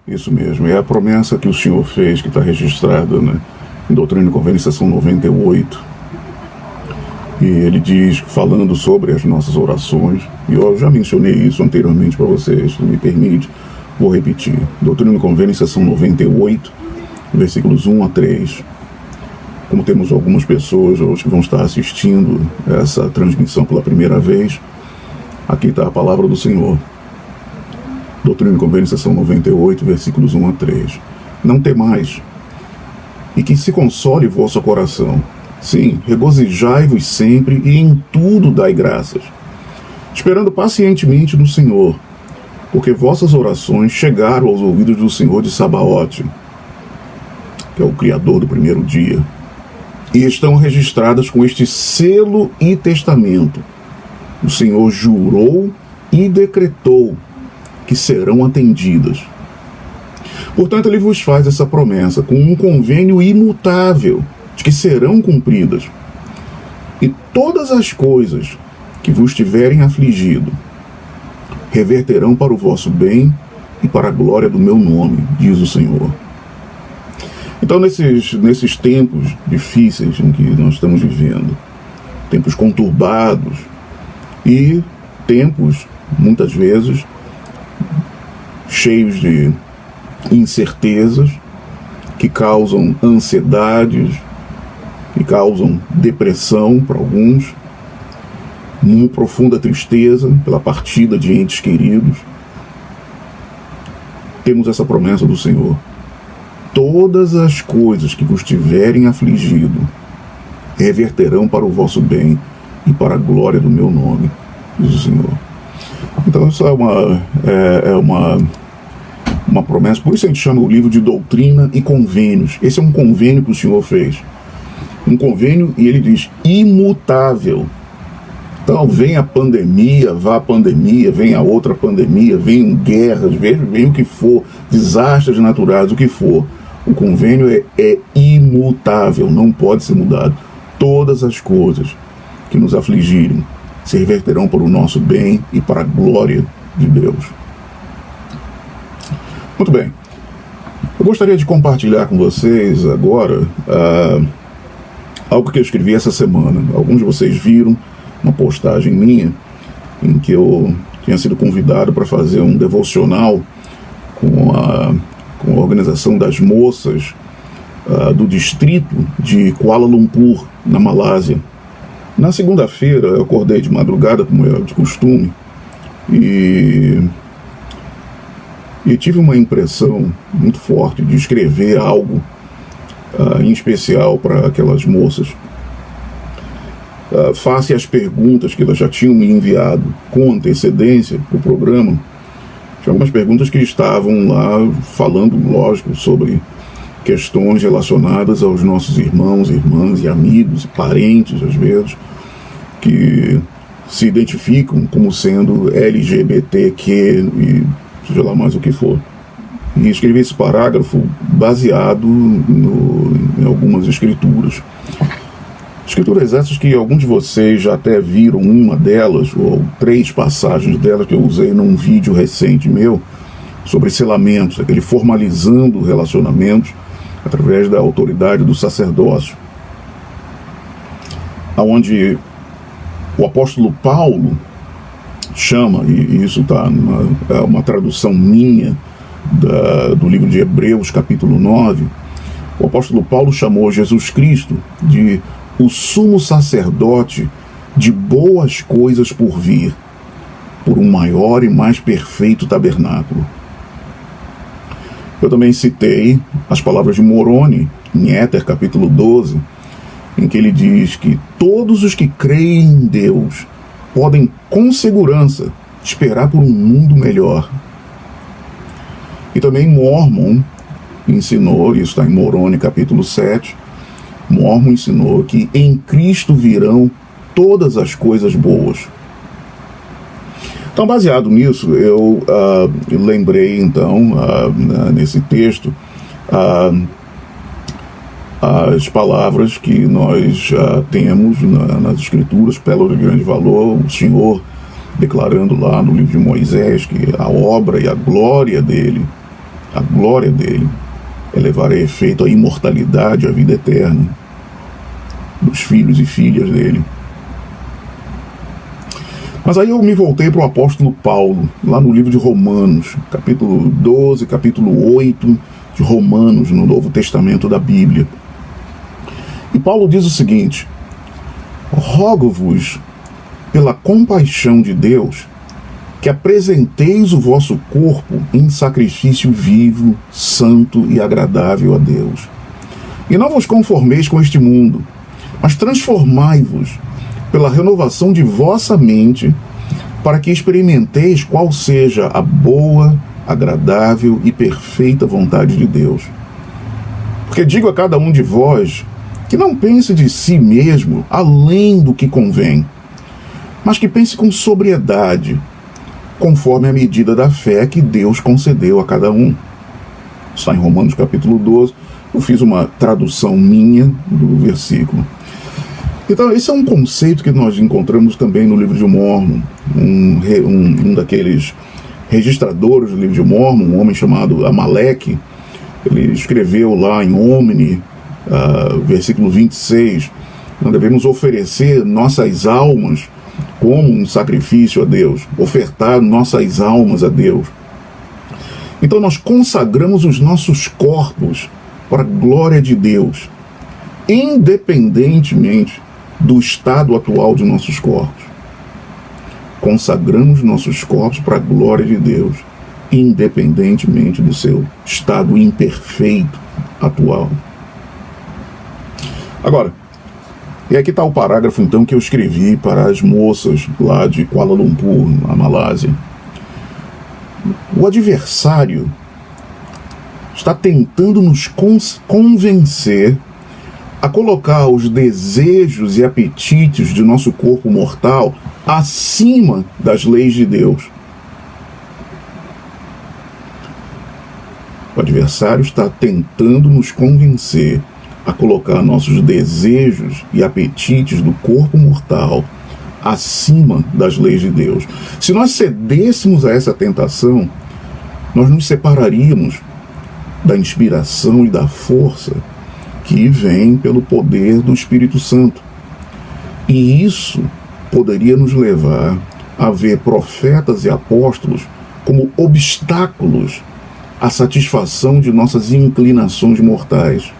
Isso mesmo, é a promessa que o Senhor fez, que está registrada, né, em Doutrina e Convênio, seção 98. E ele diz, falando sobre as nossas orações, e eu já mencionei isso anteriormente para vocês, se me permite, vou repetir. Doutrina e Convênio, seção 98, versículos 1 a 3. Como temos algumas pessoas hoje que vão estar assistindo essa transmissão pela primeira vez, aqui está a palavra do Senhor. Doutrina e Convênio, seção 98, versículos 1 a 3. Não temais, e que se console vosso coração. Sim, regozijai-vos sempre e em tudo dai graças, esperando pacientemente no Senhor, porque vossas orações chegaram aos ouvidos do Senhor de Sabaote, que é o Criador do primeiro dia, e estão registradas com este selo e testamento. O Senhor jurou e decretou que serão atendidas. Portanto, ele vos faz essa promessa com um convênio imutável de que serão cumpridas. E todas as coisas que vos tiverem afligido reverterão para o vosso bem e para a glória do meu nome, diz o Senhor. Então, nesses tempos difíceis em que nós estamos vivendo, tempos conturbados e tempos, muitas vezes, cheios de incertezas, que causam ansiedades, que causam depressão para alguns, uma profunda tristeza pela partida de entes queridos, temos essa promessa do Senhor. Todas as coisas que vos tiverem afligido reverterão para o vosso bem e para a glória do meu nome, diz o Senhor. Então isso é uma promessa, por isso a gente chama o livro de Doutrina e Convênios. Esse é um convênio que o Senhor fez. Um convênio, e ele diz, imutável. Então vem a pandemia, vá a pandemia, vem a outra pandemia, vem guerras, vem o que for, desastres naturais, o que for. O convênio é imutável, não pode ser mudado. Todas as coisas que nos afligirem se reverterão para o nosso bem e para a glória de Deus. Muito bem. Eu gostaria de compartilhar com vocês agora algo que eu escrevi essa semana. Alguns de vocês viram uma postagem minha em que eu tinha sido convidado para fazer um devocional com a organização das moças do distrito de Kuala Lumpur, na Malásia. Na segunda-feira eu acordei de madrugada, como é de costume, e tive uma impressão muito forte de escrever algo em especial para aquelas moças, face às perguntas que elas já tinham me enviado com antecedência para o programa. Tinha algumas perguntas que estavam lá falando, lógico, sobre questões relacionadas aos nossos irmãos, irmãs e amigos e parentes, às vezes, que se identificam como sendo LGBTQ e seja lá mais o que for. E escrevi esse parágrafo baseado em algumas escrituras. Escrituras essas que alguns de vocês já até viram uma delas, ou 3 passagens delas que eu usei num vídeo recente meu, sobre selamentos, aquele formalizando relacionamentos através da autoridade do sacerdócio, onde o apóstolo Paulo chama, e isso está uma tradução minha do livro de Hebreus, capítulo 9, o apóstolo Paulo chamou Jesus Cristo de o sumo sacerdote de boas coisas por vir, por um maior e mais perfeito tabernáculo. Eu também citei as palavras de Moroni, em Éter, capítulo 12, em que ele diz que todos os que creem em Deus podem, com segurança, esperar por um mundo melhor. E também Mormon ensinou, isso está em Moroni, capítulo 7, Mormon ensinou que em Cristo virão todas as coisas boas. Então, baseado nisso, eu lembrei, então, nesse texto, as palavras que nós temos nas Escrituras, pérola de grande valor, o Senhor declarando lá no livro de Moisés que a obra e a glória dele a glória dele é levar a efeito a imortalidade, a vida eterna dos filhos e filhas dele. Mas aí eu me voltei para o apóstolo Paulo, lá no livro de Romanos, capítulo 12, capítulo 8 de Romanos, no Novo Testamento da Bíblia. E Paulo diz o seguinte: rogo-vos, pela compaixão de Deus, que apresenteis o vosso corpo em sacrifício vivo, santo e agradável a Deus. E não vos conformeis com este mundo, mas transformai-vos pela renovação de vossa mente, para que experimenteis qual seja a boa, agradável e perfeita vontade de Deus. Porque digo a cada um de vós que não pense de si mesmo além do que convém, mas que pense com sobriedade, conforme a medida da fé que Deus concedeu a cada um. Está em Romanos capítulo 12, eu fiz uma tradução minha do versículo. Então, esse é um conceito que nós encontramos também no livro de Mórmon. Um daqueles registradores do livro de Mórmon, um homem chamado Amaleque, ele escreveu lá em Omni, versículo 26, nós devemos oferecer nossas almas como um sacrifício a Deus, ofertar nossas almas a Deus. Então nós consagramos os nossos corpos para a glória de Deus, independentemente do estado atual de nossos corpos. Consagramos nossos corpos para a glória de Deus, independentemente do seu estado imperfeito atual. Agora, e aqui está o parágrafo então que eu escrevi para as moças lá de Kuala Lumpur, na Malásia. O adversário está tentando nos convencer a colocar os desejos e apetites de nosso corpo mortal acima das leis de Deus. O adversário está tentando nos convencer a colocar nossos desejos e apetites do corpo mortal acima das leis de Deus. Se nós cedêssemos a essa tentação, nós nos separaríamos da inspiração e da força que vem pelo poder do Espírito Santo. E isso poderia nos levar a ver profetas e apóstolos como obstáculos à satisfação de nossas inclinações mortais,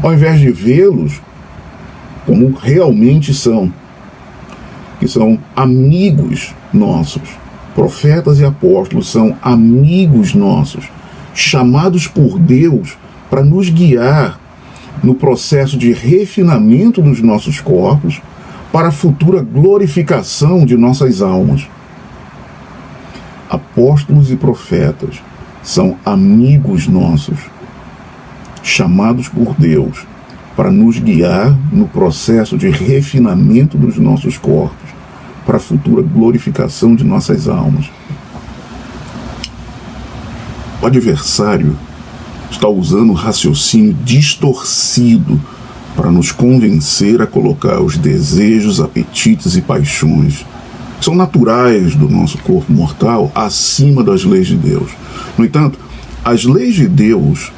ao invés de vê-los como realmente são, que são amigos nossos. Profetas e apóstolos são amigos nossos, chamados por Deus para nos guiar no processo de refinamento dos nossos corpos para a futura glorificação de nossas almas. Apóstolos e profetas são amigos nossos, chamados por Deus para nos guiar no processo de refinamento dos nossos corpos para a futura glorificação de nossas almas. O adversário está usando o raciocínio distorcido para nos convencer a colocar os desejos, apetites e paixões que são naturais do nosso corpo mortal acima das leis de Deus. No entanto, as leis de Deus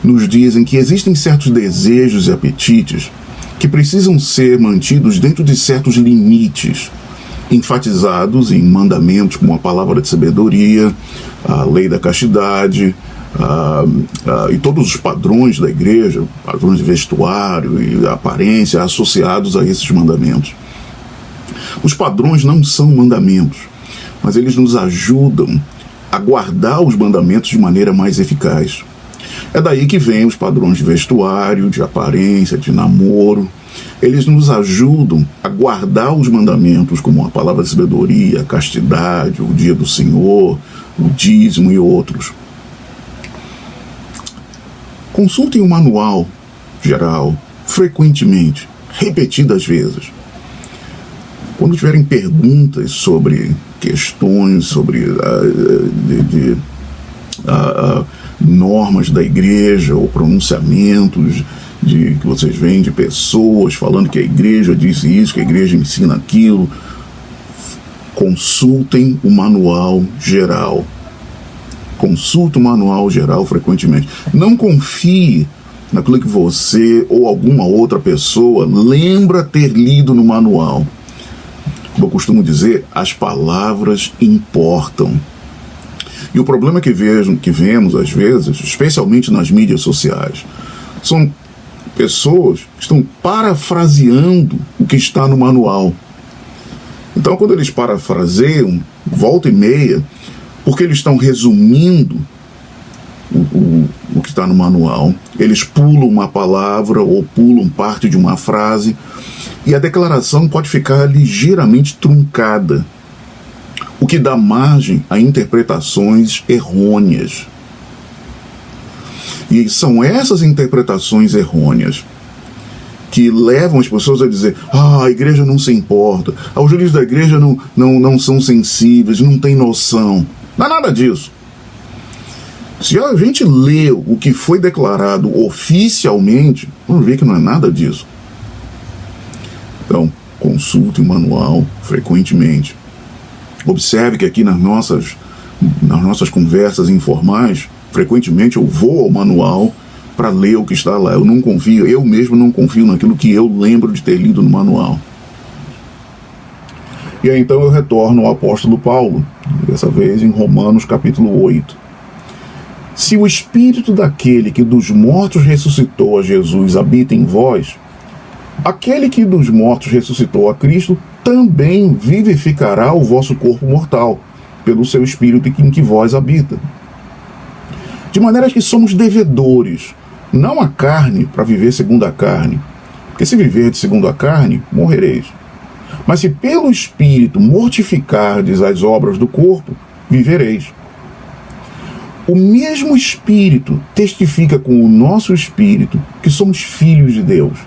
nos dizem que existem certos desejos e apetites que precisam ser mantidos dentro de certos limites, enfatizados em mandamentos como a palavra de sabedoria, a lei da castidade, e todos os padrões da igreja, padrões de vestuário e aparência associados a esses mandamentos. Os padrões não são mandamentos, mas eles nos ajudam a guardar os mandamentos de maneira mais eficaz. É daí que vem os padrões de vestuário, de aparência, de namoro. Eles nos ajudam a guardar os mandamentos como a palavra de sabedoria, a castidade, o dia do Senhor, o dízimo e outros. Consultem o manual geral frequentemente, repetidas vezes. Quando tiverem perguntas sobre questões, sobre normas da igreja ou pronunciamentos que vocês veem de pessoas falando que a igreja diz isso, que a igreja ensina aquilo, consultem o manual geral. Consulta o manual geral frequentemente. Não confie naquilo que você ou alguma outra pessoa lembra ter lido no manual. Como eu costumo dizer, as palavras importam. E o problema que vemos às vezes, especialmente nas mídias sociais, são pessoas que estão parafraseando o que está no manual. Então, quando eles parafraseiam, volta e meia, porque eles estão resumindo o que está no manual, eles pulam uma palavra ou pulam parte de uma frase, e a declaração pode ficar ligeiramente truncada, o que dá margem a interpretações errôneas. E são essas interpretações errôneas que levam as pessoas a dizer: a igreja não se importa, os líderes da igreja não são sensíveis, não têm noção. Não é nada disso. Se a gente lê o que foi declarado oficialmente, vamos ver que não é nada disso. Então, consulte o manual frequentemente. Observe que aqui nas nossas conversas informais, frequentemente eu vou ao manual para ler o que está lá. Eu mesmo não confio naquilo que eu lembro de ter lido no manual. E aí então eu retorno ao apóstolo Paulo, dessa vez em Romanos capítulo 8. Se o Espírito daquele que dos mortos ressuscitou a Jesus habita em vós, aquele que dos mortos ressuscitou a Cristo também vivificará o vosso corpo mortal, pelo seu Espírito em que vós habita. De maneira que somos devedores, não a carne, para viver segundo a carne. Porque se viver de segundo a carne, morrereis. Mas se pelo Espírito mortificardes as obras do corpo, vivereis. O mesmo Espírito testifica com o nosso Espírito que somos filhos de Deus.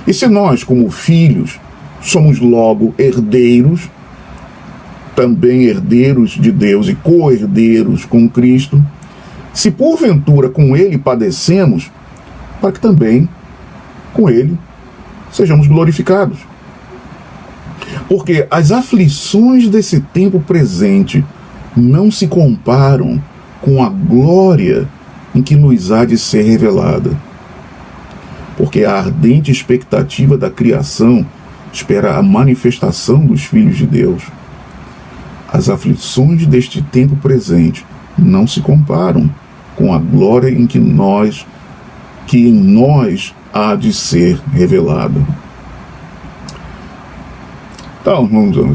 E se nós, como filhos, somos logo herdeiros, também herdeiros de Deus e co-herdeiros com Cristo, se porventura com Ele padecemos, para que também com Ele sejamos glorificados. Porque as aflições desse tempo presente não se comparam com a glória em que nos há de ser revelada. Porque a ardente expectativa da criação espera a manifestação dos filhos de Deus. As aflições deste tempo presente não se comparam com a glória que em nós há de ser revelada. Então,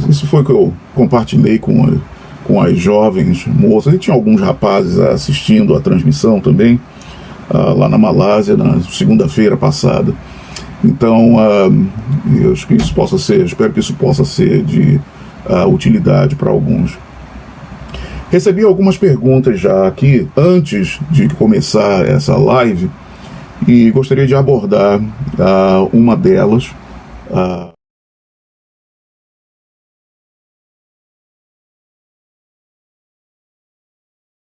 isso foi o que eu compartilhei com as jovens moças. E tinha alguns rapazes assistindo a transmissão também, lá na Malásia, na segunda-feira passada. Então, eu acho que isso possa ser, espero que isso possa ser de utilidade para alguns. Recebi algumas perguntas já aqui, antes de começar essa live, e gostaria de abordar uma delas.